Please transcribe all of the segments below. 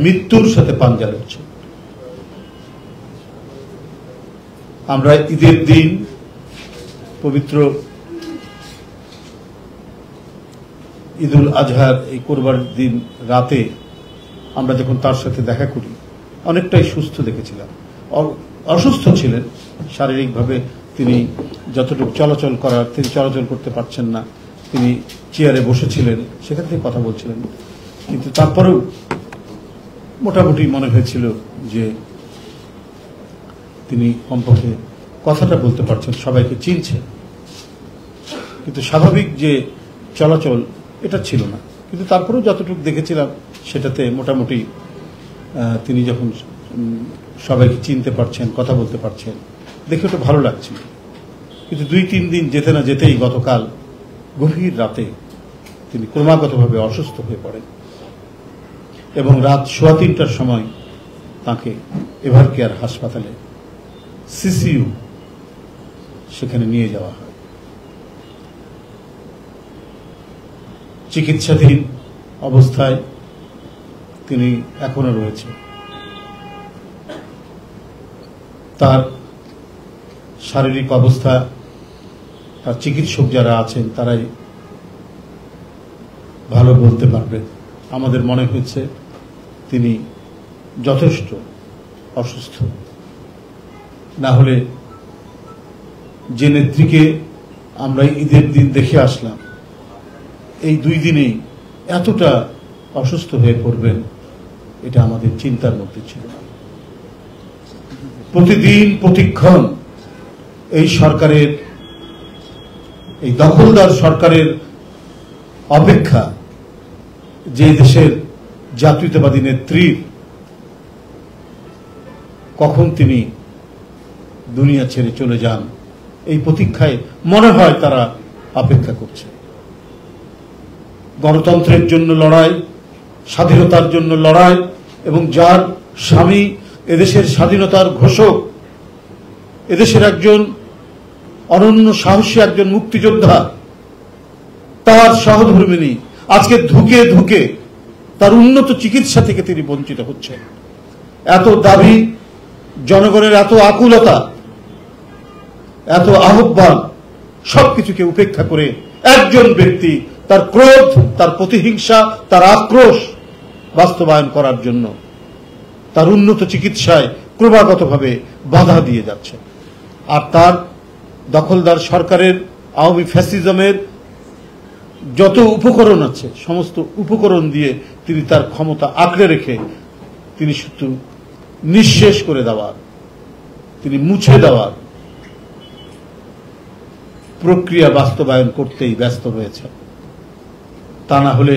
মৃত্যুর সাথে পাঞ্জা লড়ছে। আমরা ঈদের দিন, পবিত্র ঈদুল আজহার এই কোরবানির দিন রাতে আমরা যখন তার সাথে দেখা করি, অনেকটাই সুস্থ দেখেছিলাম। অসুস্থ ছিলেন শারীরিকভাবে, তিনি যতটুকু চলাচল করার, তিনি চলাচল করতে পারছেন না, তিনি চেয়ারে বসেছিলেন, সেখান থেকে কথা বলছিলেন। কিন্তু তারপরেও মোটামুটি মনে হয়েছিল যে তিনি কমপক্ষে কথাটা বলতে পারছেন, সবাইকে চিনছেন। কিন্তু স্বাভাবিক যে চলাচল এটা ছিল না। কিন্তু তারপরেও যতটুকু দেখেছিলাম সেটাতে মোটামুটি তিনি যখন সবাইকে চিনতে পারছেন, কথা বলতে পারছেন, দেখে ওটা ভালো লাগছিল। কিন্তু 2-3 দিন যেতে না যেতেই গতকাল গভীর রাতে তিনি ক্রমাগতভাবে অসুস্থ হয়ে পড়েন এবং রাত 3:15টার সময় তাকে এভারকেয়ার হাসপাতালে সিসিইউ সেখানে নিয়ে যাওয়া হয়। চিকিৎসাধীন অবস্থায় তিনি এখনো রয়েছে। তার শারীরিক অবস্থা তার চিকিৎসক যারা আছেন তারাই ভালো বলতে পারবেন। আমাদের মনে হয়েছে তিনি যথেষ্ট অসুস্থ। না হলে যে নেত্রীকে আমরা ঈদের দিন দেখে আসলাম, এই 2 দিনেই এতটা অসুস্থ হয়ে পড়বেন, এটা আমাদের চিন্তার মধ্যে ছিল না। প্রতিদিন প্রতিক্ষণ এই সরকারের, এই দখলদার সরকারের অপেক্ষা যে দেশের জাতীয়তাবাদী নেত্রীর কখন তিনি দুনিয়া ছেড়ে চলে যান, এই প্রতীক্ষায় মনে হয় তারা অপেক্ষা করছে। গণতন্ত্রের জন্য লড়াই, স্বাধীনতার জন্য লড়াই, এবং যার স্বামী এদেশের স্বাধীনতার ঘোষক, এদেশের একজন অনন্য সাহসী একজন মুক্তিযোদ্ধা, তার সহধর্মিণী আজকে ধুকে ধুকে তার উন্নত চিকিৎসা থেকে তিনি বঞ্চিত হচ্ছেন। এত দাবি, জনগণের এত আকুলতা, এত আহ্বান, সবকিছুকে উপেক্ষা করে একজন ব্যক্তি তার ক্রোধ, তার প্রতিহিংসা, তার আক্রোশ বাস্তবায়ন করার জন্য তার উন্নত চিকিৎসায় ক্রমাগতভাবে বাধা দিয়ে যাচ্ছে। আর তার দখলদার সরকারের, আওয়ামী ফ্যাসিজমের যত উপকরণ আছে, সমস্ত উপকরণ দিয়ে তিনি তার ক্ষমতা আঁকড়ে রেখে তিনি শুধু নিঃশেষ করে দেওয়ার, তিনি মুছে দেওয়ার প্রক্রিয়া বাস্তবায়ন করতেই ব্যস্ত রয়েছে। তা না হলে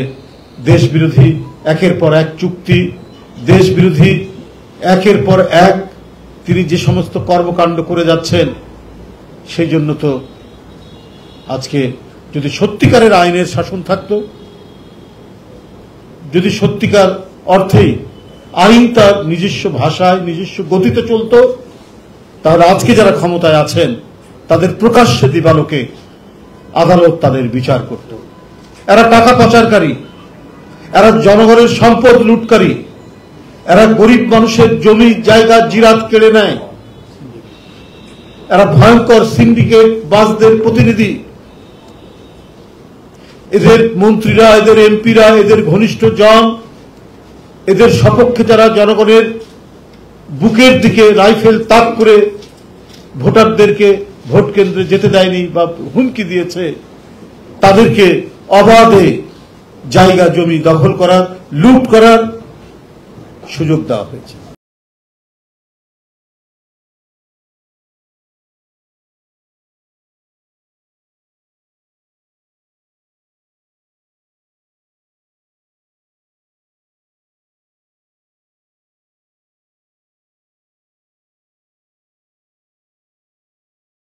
দেশবিরোধী একের পর এক চুক্তি, দেশবিরোধী একের পর এক তিনি যে সমস্ত কর্মকাণ্ড করে যাচ্ছেন, সেই জন্য তো আজকে যদি সত্যিকারের আইনের শাসন থাকত, যদি সত্যিকার অর্থেই আইন তার নিজস্ব ভাষায়, নিজস্ব গতিতে চলত, তাহলে আজকে যারা ক্ষমতায় আছেন তাদের প্রকাশ্যে দিবালোকে আদালত তাদের বিচার করত। এরা টাকা পাচারকারী, এরা জনগণের সম্পদ লুটকারী, এরা গরিব মানুষের জমি জায়গা জিরাত কেড়ে নেয়, এরা ভয়ঙ্কর সিন্ডিকেট বাসদের প্রতিনিধি। এদের মন্ত্রীরা, এদের এমপিরা, এদের ঘনিষ্ঠ জন, এদের সপক্ষে যারা জনগণের বুকের দিকে রাইফেল তাক করে ভোটারদেরকে ভোট কেন্দ্রে যেতে দেয়নি বা হুমকি দিয়েছে, তাদেরকে অবাধে জায়গা জমি দখল করার, লুট করার সুযোগ দেওয়া হয়েছে।